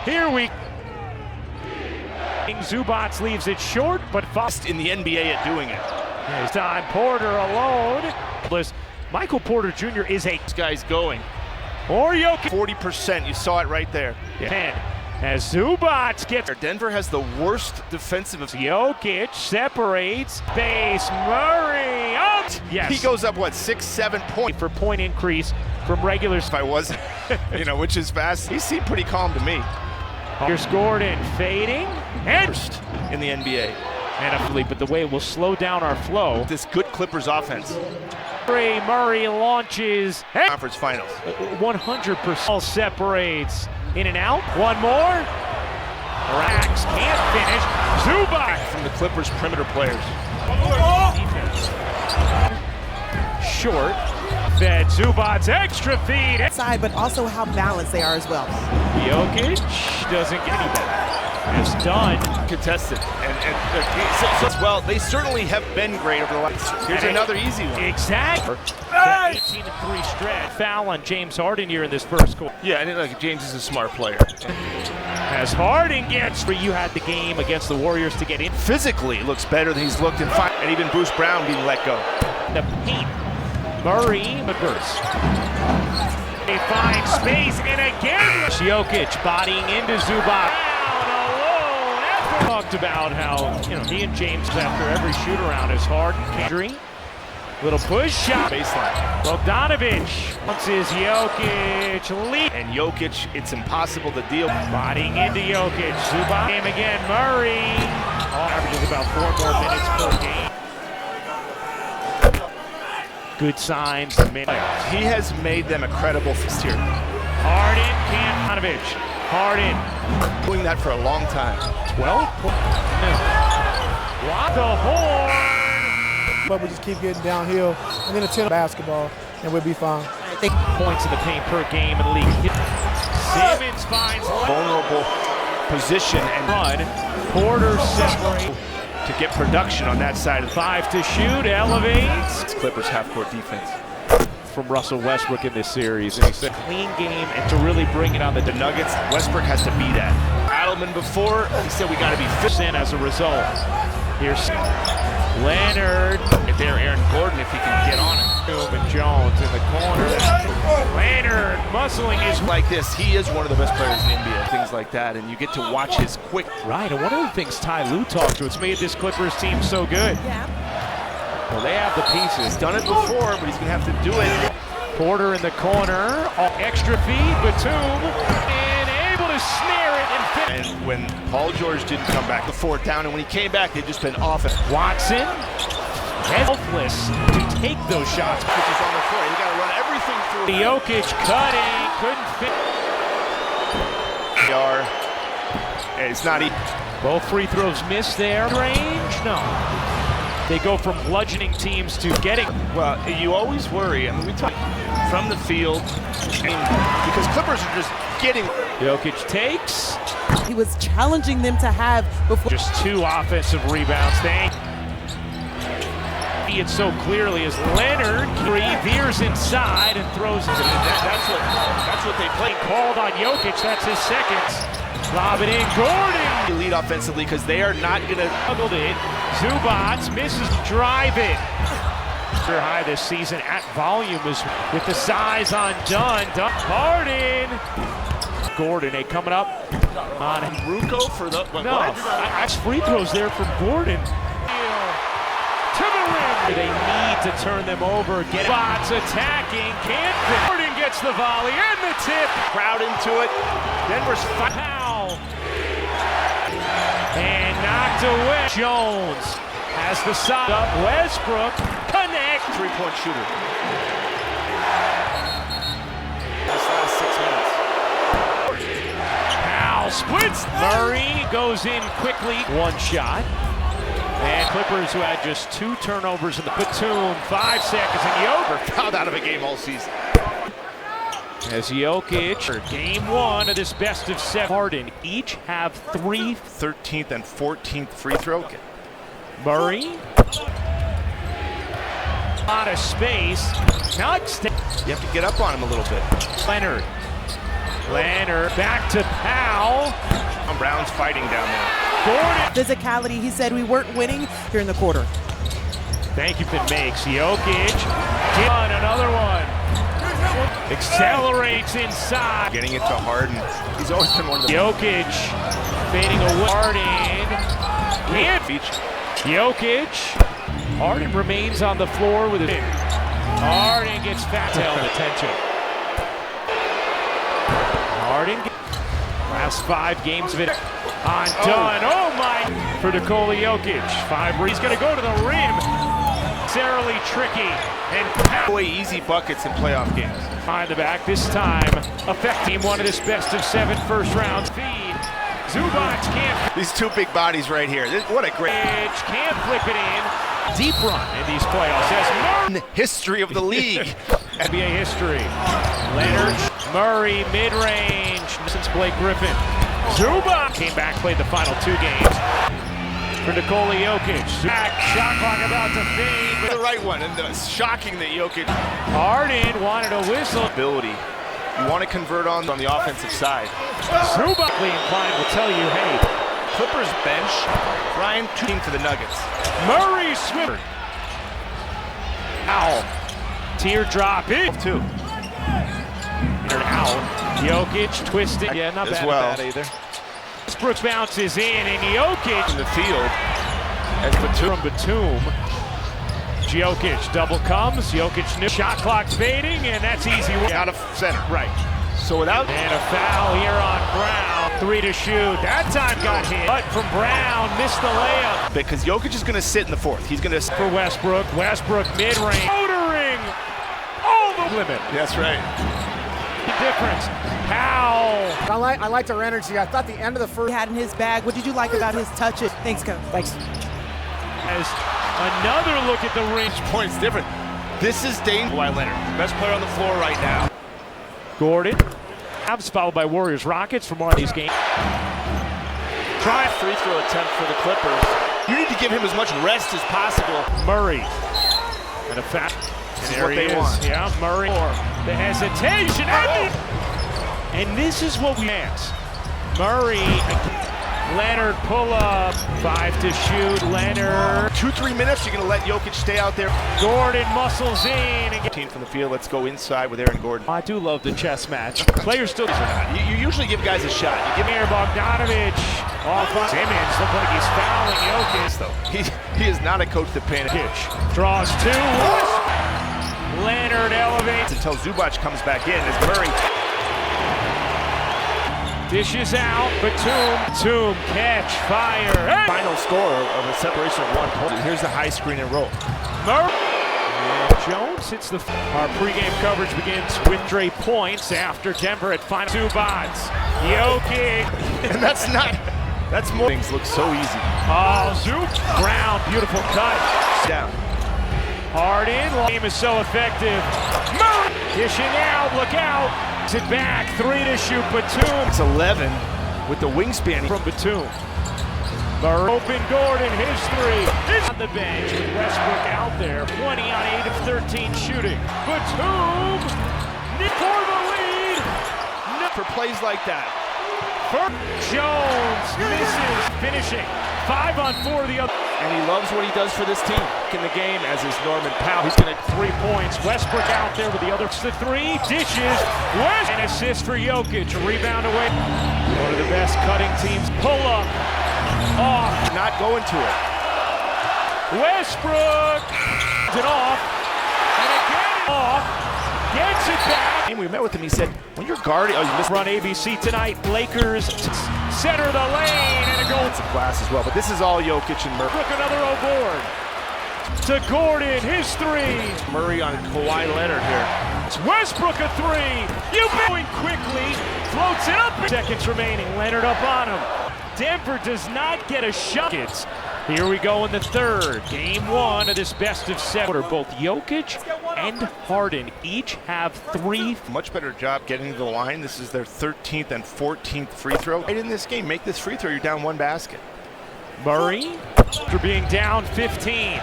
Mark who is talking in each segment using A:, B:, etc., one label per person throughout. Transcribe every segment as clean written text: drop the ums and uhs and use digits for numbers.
A: Here we Zubac leaves it short, but
B: Best in the NBA at doing it.
A: This time Porter alone. Michael Porter Jr. is a
B: This guy's going.
A: or Jokic
B: 40%. You saw it right there.
A: 10 as Zubac gets
B: Denver has the worst defensive of.
A: Jokic separates base Murray out. Yes,
B: He goes up what 6-7 points.
A: for point increase from regular.
B: If I was, which is fast. He seemed pretty calm to me.
A: Here's Gordon fading and
B: First in the NBA.
A: but the way it will slow down our flow.
B: This good Clippers offense.
A: Murray launches and
B: Conference Finals.
A: 100% all separates in and out. One more. Rax can't finish. Zubac
B: From the Clippers perimeter players.
A: defense. Short. Fed Zubac's extra feed.
C: Side, but also how balanced they are as well.
A: Jokic doesn't get any better. It's done.
B: Contested. Well, they certainly have been great over the last. Here's another easy one.
A: Exactly. 18-3 stretch. Foul on James Harden here in this first quarter.
B: Yeah, and look, James is a smart player.
A: As Harden gets where you had the game against the Warriors to get in
B: Physically, looks better than he's looked in five. And even Bruce Brown being let go.
A: the paint. Murray McGurse. They find space and again Jokic bodying into Zubac. Down alone. Talked about how he and James after every shoot around is hard. Injury. Little push shot.
B: Baseline.
A: Bogdanovic wants his Jokic lead.
B: And Jokic, it's impossible to deal.
A: Bodying into Jokic. Zubac. Game again. Murray. Averages about 4 more minutes per game. Good signs.
B: He has made them a credible first here.
A: Harden can't. Harden.
B: Doing that for a long time.
A: 12. Block the horn.
D: But we just keep getting downhill and then attempt basketball, and we'll be fine.
A: Points in the paint per game in the league. Simmons finds
B: Vulnerable position and
A: run. Porter separates.
B: to get production on that side of the
A: 5 to shoot. Elevates.
B: Clippers half-court defense.
A: From Russell Westbrook in this series. And he said clean game and to really bring it on the
B: Nuggets, Westbrook has to be that. Adelman before, he said we got to be fit.
A: percent as a result. Here's Leonard.
B: If they're Aaron Gordon, if he can get on it.
A: And Jones in the corner. Leonard muscling his way.
B: Like this, he is one of the best players in the NBA. Things like that, and you get to watch his quick.
A: Right, and one of the things Ty Lue talked to, it's made this Clippers team so good.
C: Yeah.
A: Well, they have the pieces.
B: He's done it before, but he's going to have to do it.
A: Porter in the corner, extra feed, Batum, and able to snare it and fit.
B: And when Paul George didn't come back, the fourth down, and when he came back, they'd just been off it.
A: Watson, helpless to take those shots.
B: Which is on the floor. You got to run everything through.
A: Jokic cutting, couldn't fit.
B: They are. It's not easy.
A: Both free throws missed there. Range? No. They go from bludgeoning teams to getting.
B: Well, you always worry. I mean, we talk from the field because Clippers are just getting.
A: Jokic takes.
C: He was challenging them to have before.
A: Just 2 offensive rebounds. They see it so clearly as Leonard veers inside and throws it.
B: That's what they play.
A: Called on Jokic. That's his second. Lob it in. Gordon.
B: Lead offensively because they are not going to.
A: Struggled it. Zubac misses. Drive it. Career high this season at volume is with the size on Dunn. Harden. Gordon, coming up on
B: Rucco for the.
A: no. Free throws there from Gordon. To the rim. They need to turn them over. Zubac attacking. Can't fit. Gordon gets the volley and the tip.
B: Crowd into it. Denver's
A: Foul. And knocked away. Jones has the side up. Westbrook connect.
B: 3-point shooter. This last 6 minutes.
A: Powell splits. Murray goes in quickly. 1 shot. And Clippers, who had just 2 turnovers in the platoon, 5 seconds, and Jokic
B: Fouled out of a game all season.
A: as Jokic, game 1 of this best of 7. Harden each have 3.
B: 13th and 14th free throw.
A: Murray. A lot of space. Now it's
B: You have to get up on him a little bit.
A: Leonard. Leonard back to Powell.
B: Brown's fighting down there.
A: Gordon.
C: Physicality, he said we weren't winning here in the quarter.
A: Thank you, Finn makes. Jokic. Done another one. Accelerates inside.
B: Getting it to Harden. He's always been one of the
A: Jokic fading away. Harden. Can't
B: feature.
A: Jokic. Harden remains on the floor with it. Harden gets fat tail attention. Harden. Last 5 games of it undone. Oh my! For Nikola Jokic. 5. He's going to go to the rim. Necessarily tricky and
B: Way easy buckets in playoff games.
A: behind the back. This time affecting one of this best of 7 first round feed. Zubac can't.
B: These 2 big bodies right here. What a great
A: Can't flip it in. Deep run in these playoffs as Murray.
B: history of the league.
A: NBA history. Leonard, Murray, mid-range since Blake Griffin. Zubac came back, played the final 2 games. For Nikola Jokic. Back, shot clock about to fade. But
B: The right one, and it's shocking that Jokic
A: Harden wanted a whistle.
B: ability. You want to convert on the offensive side.
A: Zubac inclined will tell you, hey,
B: Clippers bench. Ryan team for the Nuggets.
A: Murray Swimmer. Ow. Teardrop in.
B: 2.
A: Out. Jokic twisting. Yeah, not
B: As
A: bad
B: well.
A: at that either. Brooks bounces in, and Jokic
B: In the field. As Batum.
A: from Batum. Jokic double comes. Jokic new shot clock fading, and that's easy.
B: Out of center.
A: Right.
B: So without
A: And a foul here on Brown. 3 to shoot. That time got hit. But from Brown, missed the layup.
B: because Jokic is going to sit in the 4th. He's going to.
A: For Westbrook. Westbrook mid-range. Motoring. All the limit.
B: That's right.
A: The difference. Powell.
D: I liked our energy. I thought the end of the
C: He
D: first.
C: had in his bag. What did you like about his touches? Thanks, Coach.
D: Thanks.
A: As another look at the ring.
B: Points different. This is Dame Kawhi Leonard, best player on the floor right now.
A: Gordon. Habs followed by Warriors Rockets from one of these games.
B: Try a free throw attempt for the Clippers. You need to give him as much rest as possible.
A: Murray. And a fat.
B: This
A: And
B: is
A: there
B: what
A: he
B: they
A: is.
B: want.
A: Yeah, Murray. The hesitation. And this is what we ask. Murray. Leonard pull up. 5 to shoot. Leonard.
B: 2-3 minutes, you're going to let Jokic stay out there.
A: Gordon muscles in. And
B: Team from the field, let's go inside with Aaron Gordon.
A: I do love the chess match. Players still.
B: You usually give guys a shot. You give
A: Here, Bogdanovich. Off on Simmons. Look like he's fouling Jokic.
B: He is not a coach that panics
A: Pitch. Draws 2. Leonard elevates.
B: until Zubac comes back in as Murray.
A: Dishes out. Batum. Catch. Fire. Hey!
B: Final score of a separation of 1 point. Here's the high screen and roll.
A: Murray. And Jones hits the. Our pregame coverage begins with Dre points after Denver at final 2 bots. Jokic.
B: And that's more. Things look so easy.
A: Oh, Zoop. Brown. Beautiful cut.
B: Down.
A: Harden. Game is so effective. Murray. Dishing out. Look out. It back. 3 to shoot. Batum.
B: It's 11 with the wingspan.
A: From Batum. Murray. Open Gordon. His 3. His on the bench with Westbrook out there. 20 on 8 of 13 shooting. Batum. For the lead.
B: For plays like that.
A: Jones misses. Finishing. 5 on 4 the other.
B: And he loves what he does for this team. In the game, as is Norman Powell.
A: He's going to 3 points. Westbrook out there with the other. The 3 dishes. West. An assist for Jokic. A rebound away. One of the best cutting teams. Pull up. Off.
B: Not going to it.
A: Westbrook. It off. And again off. Gets it back.
B: We met with him. He said, when you're guarding, oh, you missed
A: Run ABC tonight. Lakers center the lane and a goal.
B: some class as well. But this is all Jokic and Murray.
A: Look, another board. To Gordon, his 3.
B: Murray on Kawhi Leonard here.
A: It's Westbrook a 3. You going quickly. Floats it up. Seconds remaining. Leonard up on him. Denver does not get a shot. Here we go in the 3rd. Game 1 of this best of 7. Both Jokic and Harden each have 3.
B: Much better job getting to the line. This is their 13th and 14th free throw. Right in this game, make this free throw, you're down 1 basket.
A: Murray after being down 15.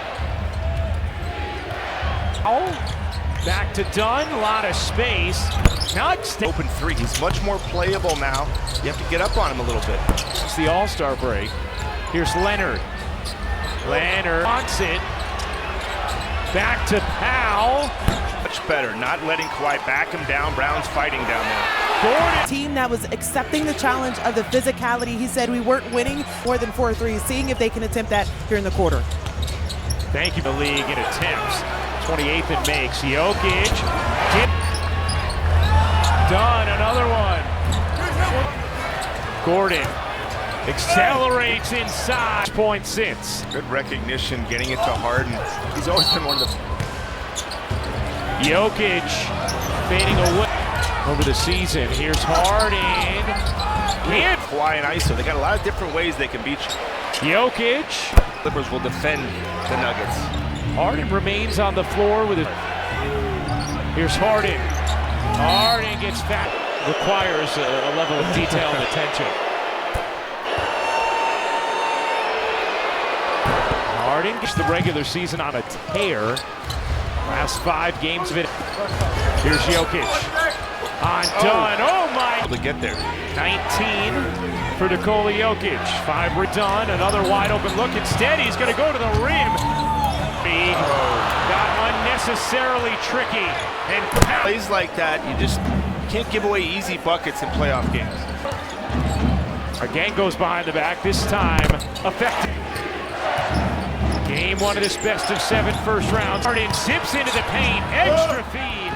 A: Back to Dunn, a lot of space. Not
B: Open three. He's much more playable now. You have to get up on him a little bit.
A: It's the All-Star break. Here's Leonard. Leonard wants it. Back to Powell.
B: Much better. Not letting Kawhi back him down. Brown's fighting down there.
A: Gordon.
C: Team that was accepting the challenge of the physicality. He said we weren't winning more than 4 threes, seeing if they can attempt that here in the quarter.
A: Thank you, the league in attempts. 28th in makes. Jokic. Done, another one. Gordon accelerates inside. Point since.
B: Good recognition, getting it to Harden. He's always been one of the...
A: Jokic fading away over the season. Here's Harden. And
B: Kawhi and ISO. They got a lot of different ways they can beat you.
A: Jokic.
B: Clippers will defend the Nuggets.
A: Harden remains on the floor with it. Here's Harden. Harden gets fat. Requires a level of detail and attention. Harden gets the regular season on a tear. Last 5 games of it. Here's Jokic. On Dunn. Oh my.
B: To get there.
A: 19 for Nikola Jokic. 5 were done. Another wide open look. Instead, he's going to go to the rim. Big. Got unnecessarily tricky. And
B: Plays like that, you just can't give away easy buckets in playoff games.
A: Again goes behind the back. This time effective. Game 1 of this best of 7 first round. Harden zips into the paint. Extra feed.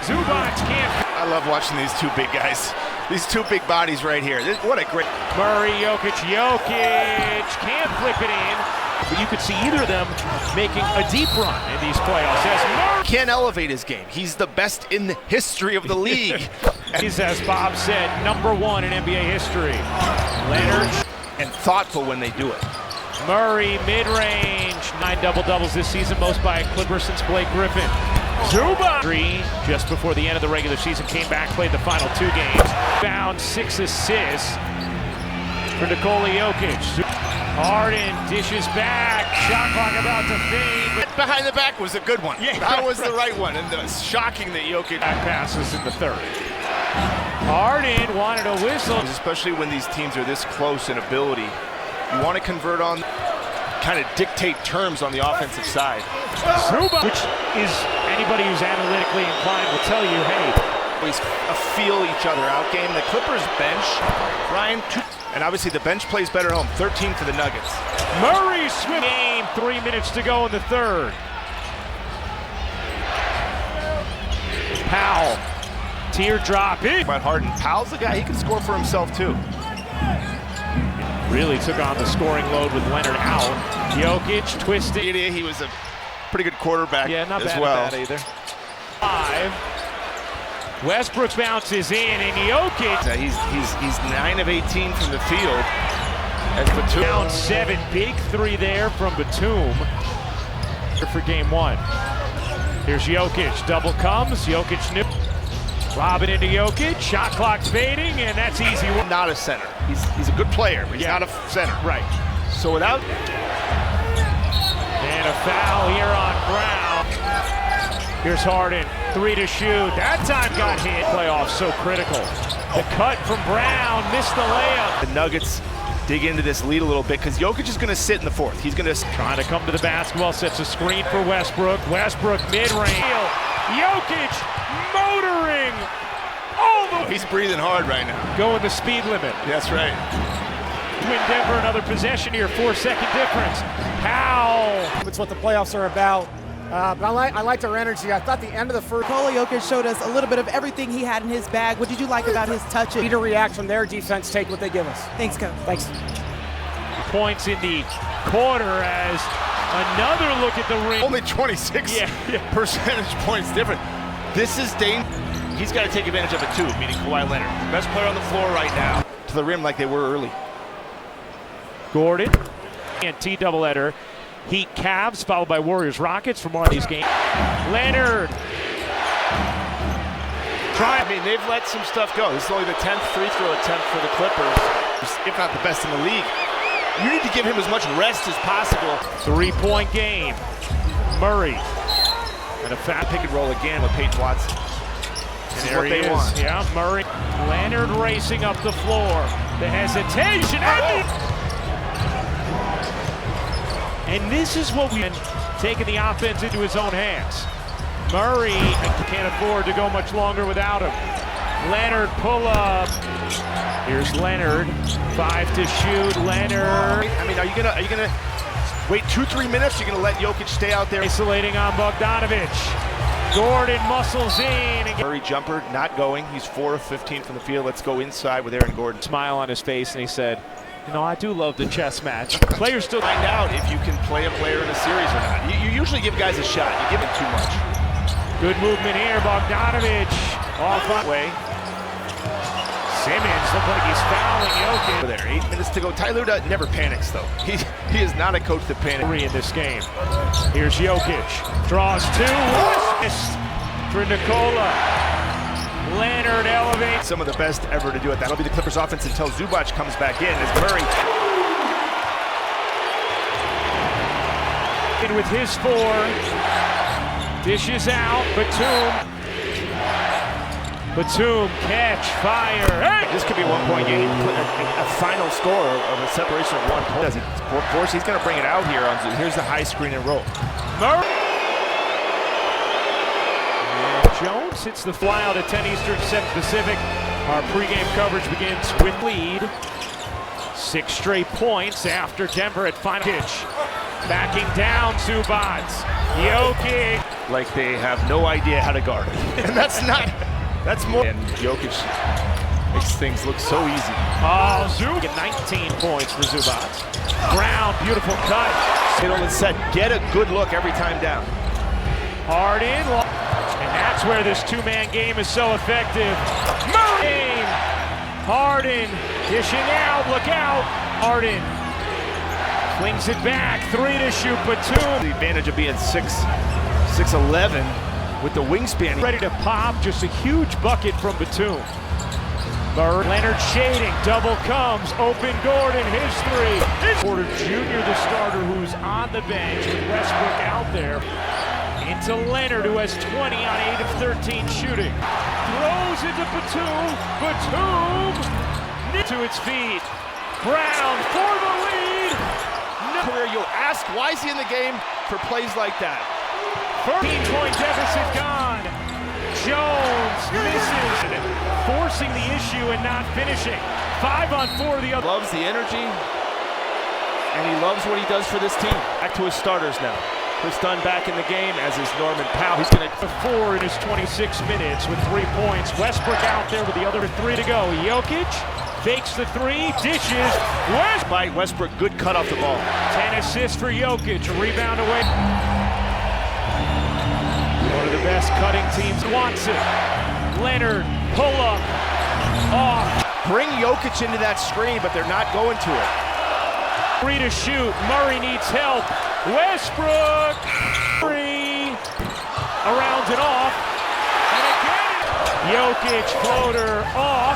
A: Zubac can't.
B: I love watching these two big guys. These two big bodies right here. What a great...
A: Murray, Jokic. Jokic can't flip it in. But you could see either of them making a deep run in these playoffs. As Murray
B: Can't elevate his game. He's the best in the history of the league.
A: is, as Bob said, #1 in NBA history. Leonard.
B: And thoughtful when they do it.
A: Murray, mid-range. 9 double-doubles this season, most by a Clipper since Blake Griffin. Zubac. 3 just before the end of the regular season. Came back, played the final 2 games. Found 6 assists for Nikola Jokic. Harden dishes back. Shot clock about to fade. But
B: Behind the back was a good one.
A: Yeah.
B: That was the right one. And it's shocking that Jokic...
A: back passes in the 3rd. Harden wanted a whistle.
B: Especially when these teams are this close in ability. You want to convert on, kind of dictate terms on the offensive side.
A: Zubac, which is anybody who's analytically inclined will tell you, hey,
B: Always a feel each other out game. The Clippers bench, Ryan, and obviously the bench plays better at home. 13 for the Nuggets.
A: Murray swim game. 3 minutes to go in the 3rd. Powell, teardrop in.
B: But Harden, Powell's the guy, he can score for himself too.
A: Really took on the scoring load with Leonard out. Jokic twisted.
B: He was a pretty good quarterback
A: Yeah, not
B: as
A: bad
B: well.
A: at that either. 5. Westbrook bounces in, and Jokic
B: He's 9 of 18 from the field. As Batum.
A: down 7. Big 3 there from Batum for game 1. Here's Jokic. Double comes. Jokic new. Lob it into Jokic. Shot clock's fading, and that's easy.
B: Not a center. He's a good player, but he's
A: Yeah.
B: not a center.
A: Right.
B: So without...
A: And a foul here on Brown. Here's Harden. 3 to shoot. That time got hit. Playoffs so critical. The cut from Brown. Missed the layup.
B: The Nuggets dig into this lead a little bit because Jokic is going to sit in the 4th. He's going to...
A: Trying to come to the basketball. Sets a screen for Westbrook. Westbrook mid-range. Jokic motoring. All the
B: He's breathing hard right now.
A: going the speed limit.
B: That's right.
A: Win Denver another possession here. 4-second difference. Powell.
D: It's what the playoffs are about. But I liked our energy. I thought the end of the first
C: Nikola Jokic showed us a little bit of everything he had in his bag. What did you like about his touch?
D: need to react from their defense, take what they give us.
C: Thanks, Coach.
D: Thanks.
A: Points in the quarter as another look at the rim.
B: Only 26 percentage points different. This is dangerous. He's got to take advantage of it too, meaning Kawhi Leonard. Best player on the floor right now. To the rim like they were early.
A: Gordon and T-doubleheader. Heat Cavs followed by Warriors Rockets from one of these games. Leonard.
B: I mean, they've let some stuff go. This is only the 10th free throw attempt for the Clippers, if not the best in the league. You need to give him as much rest as possible.
A: 3-point game. Murray. And a fat
B: Pick and roll again with Peyton Watson.
A: And
B: This is
A: there
B: what
A: he
B: they
A: is.
B: want.
A: Yeah, Murray. Leonard racing up the floor. The hesitation. And this is what we've taking the offense into his own hands. Murray can't afford to go much longer without him. Leonard pull up. Here's Leonard. 5 to shoot. Leonard
B: I mean, are you gonna wait 2-3 minutes? You're gonna let Jokic stay out there?
A: isolating on Bogdanovic. Gordon muscles in. And
B: Murray jumper not going. He's 4 of 15 from the field. Let's go inside with Aaron Gordon.
A: smile on his face, and he said, "You know, I do love the chess match. Players still
B: Find out if you can play a player in a series or not. You usually give guys a shot. You give them too much.
A: Good movement here. Bogdanovic off on way. Simmons looked like he's fouling Jokic.
B: There, 8 minutes to go. Tyler never panics though. He is not a coach that panics.
A: 3 in this game. Here's Jokic. Draws 2. Assist for Nikola. Leonard elevates.
B: Some of the best ever to do it. That'll be the Clippers offense until Zubac comes back in as Murray.
A: In with his 4. Dishes out. Batum catch, fire. Hey!
B: This could be a 1-point game. A final score of a separation of 1 point. He's going to bring it out here. Here's the high screen and roll.
A: Murray. And Jones hits the fly out at 10 Eastern, 7 Pacific. Our pregame coverage begins with lead. 6 straight points after Denver at final pitch. Backing down Zubac. Jokic.
B: Like they have no idea how to guard it. And that's more. And Jokic makes things look so easy.
A: Oh, Zubac. 19 points for Zubac. Brown, beautiful cut.
B: Middle and set. Get a good look every time down.
A: Harden. And that's where this 2-man game is so effective. Murray! Harden dishing out. Look out. Harden flings it back. 3 to shoot. Batum.
B: The advantage of being 6'11" with the wingspan.
A: Ready to pop. Just a huge bucket from Batum. Leonard shading. Double comes. Open Gordon. His 3. Porter Jr., the starter, who's on the bench with Westbrook out there. Into Leonard, who has 20 on 8 of 13 shooting. Throws into Batum. Batum to its feet. Brown for the lead.
B: Career, you'll ask, why is he in the game for plays like that?
A: 13-point deficit gone. Jones misses, forcing the issue and not finishing. 5 on 4 the other.
B: Loves the energy, and he loves what he does for this team. Back to his starters now. Chris Dunn back in the game, as is Norman Powell. He's going to
A: 4 in his 26 minutes with 3 points. Westbrook out there with the other 3 to go. Jokic fakes the 3, dishes.
B: by Westbrook. Good cut off the ball.
A: 10 assists for Jokic. A rebound away. One of the best cutting teams wants it. Leonard, pull up, off.
B: Bring Jokic into that screen, but they're not going to it.
A: 3 to shoot. Murray needs help. Westbrook. 3. Around and off. And again. Jokic floater off.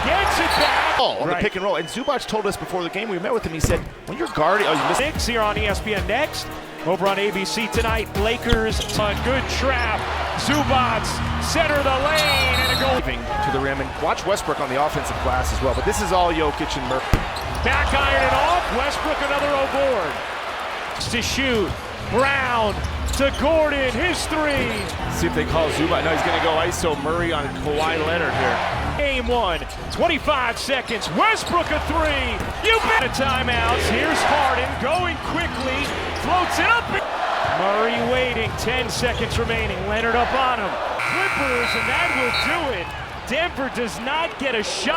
A: Gets it back.
B: On the pick and roll. And Zubac told us before the game, we met with him, he said, when you're guarding, you missed.
A: Knicks here on ESPN next. Over on ABC tonight, Lakers, a good trap. Zubac, center of the lane, and a goal.
B: To the rim, and watch Westbrook on the offensive glass as well. But this is all Jokic and Murray.
A: Back iron it off. Westbrook another board. To shoot. Brown to Gordon. His 3.
B: See if they call Zubac. No, he's going to go ISO Murray on Kawhi Leonard here.
A: Game 1. 25 seconds. Westbrook a 3. You bet. Timeouts. Here's Harden going quickly. Floats it up. Murray waiting. 10 seconds remaining. Leonard up on him. Clippers, and that will do it. Denver does not get a shot.